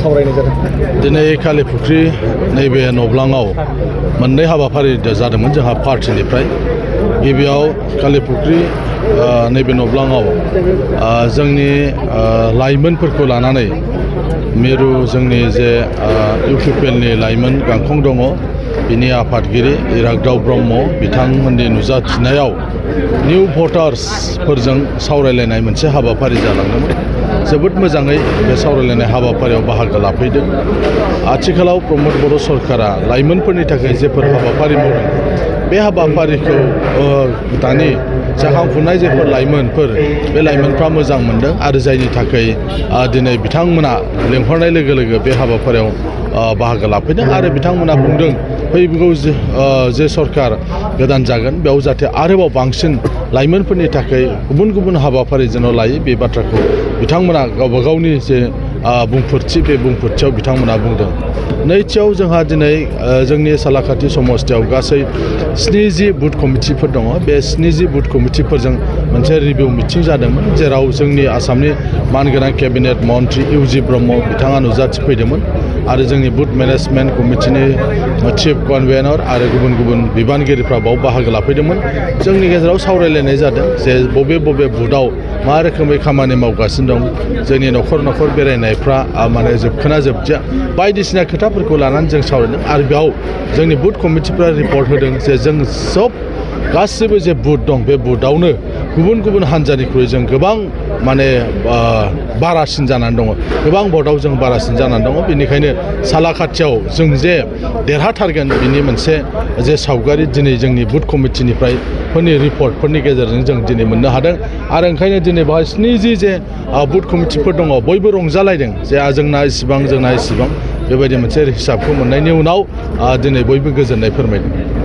सावरायनाय जादों दिनै कालिफुख्रि नैबे नब्लाङाव मोननै हाबाफारि जादोंमोन जोंहा पार्टिनिफ्राय गिबियाव कालिफुख्रि नैबे नब्लाङाव जोंनि लाइमोनफोरखौ लानानै मिरु जोंनि जे इउपिपिएलनि लाइमोन गांखं दङ बिनि आफादगिरि इराग्दाव ब्रह्म बिथांमोननि नुजाथिनायाव निउ भटार्सफोरजों सावरायलायनाय मोनसे हाबाफारि जालांदोंमोन जोबोद मोजाङै बे सावरायलायनाय हाबाफारियाव बाहागो लाफैदों आथिखालाव प्रमद बर' सरकारा लाइमोनफोरनि थाखाय जेफोर हाबाफारि मावदों बे हाबाफारिखौ दानि जाखांफुनाय जेफोर लाइमोनफोर बे लाइमोनफ्रा मोजां मोनदों आरो जायनि थाखाय दिनै बिथांमोना लेंहरनाय लोगो लोगो बे हाबाफारियाव बाहागो लाफैदों आरो बिथांमोना बुंदों फैगौ जे सरकार गोदान जागोन बेयाव जाहाथे आरोबाव बांसिन लाइमोनफोरनि थाखाय गुबुन गुबुन हाबाफारि जेन' लायो बे बाथ्राखौ बिथांमोना गावबा गावनि जे बुंफोरथि बे बुंफोरथियाव बिथांमोना बुंदों नैथियाव जोंहा दिनै जोंनि सालाकाथि समस्थियाव गासै 70 बुथ कमिटिफोर दङ बे 70 बुथ कमिटिफोरजों मोनसे रिभिउ मिटिं जादोंमोन जेराव जोंनि आसामनि मानगोनां केबिनेट मन्त्रि इउजि ब्रह्म बिथाङा नुजाथिफैदोंमोन आरो जोंनि बुथ मेनेजमेन्ट कमिटिनि चिफ कनभेनर आरो गुबुन गुबुन बिबानगिरिफ्रा बाव बाहागो लाफैदोंमोन जोंनि गेजेराव सावरायलायनाय जादों जे बबे बबे बुथआव मा रोखोमै खामानि मावगासिनो दं जोंनि न'खर न'खर बेरायनायफ्रा माने जोबखोना जोबदिया बायदिसिना खोथाफोरखौ लानानै जों सावरायदों आरो बेयाव जोंनि बुथ कमिटिफ्रा रिपर्ट होदों जे जों सब गासिबो जे बुथ दं बे बुथआवनो गुबुन गुबुन हान्जानिख्रुइ जों गोबां माने बारासिन जानानै दङ गोबां भटआव जों बारासिन जानानै दङ बेनिखायनो सालाकाथियाव जों जे देरहाथारगोन बिनि मोनसे जे सावगारि दिनै जोंनि बुथ कमिटिनिफ्राय फोरनि रिपर्टफोरनि गेजेरजों जों दिनै मोननो हादों आरो ओंखायनो दिनै बेवहाय 70 जे बुथ कमिटिफोर दङ बयबो रंजालायदों जे जोंना इसिबां बेबायदि मोनसे हिसाबखौ मोननायनि उनाव दिनै बयबो गोजोननाय फोरमायदों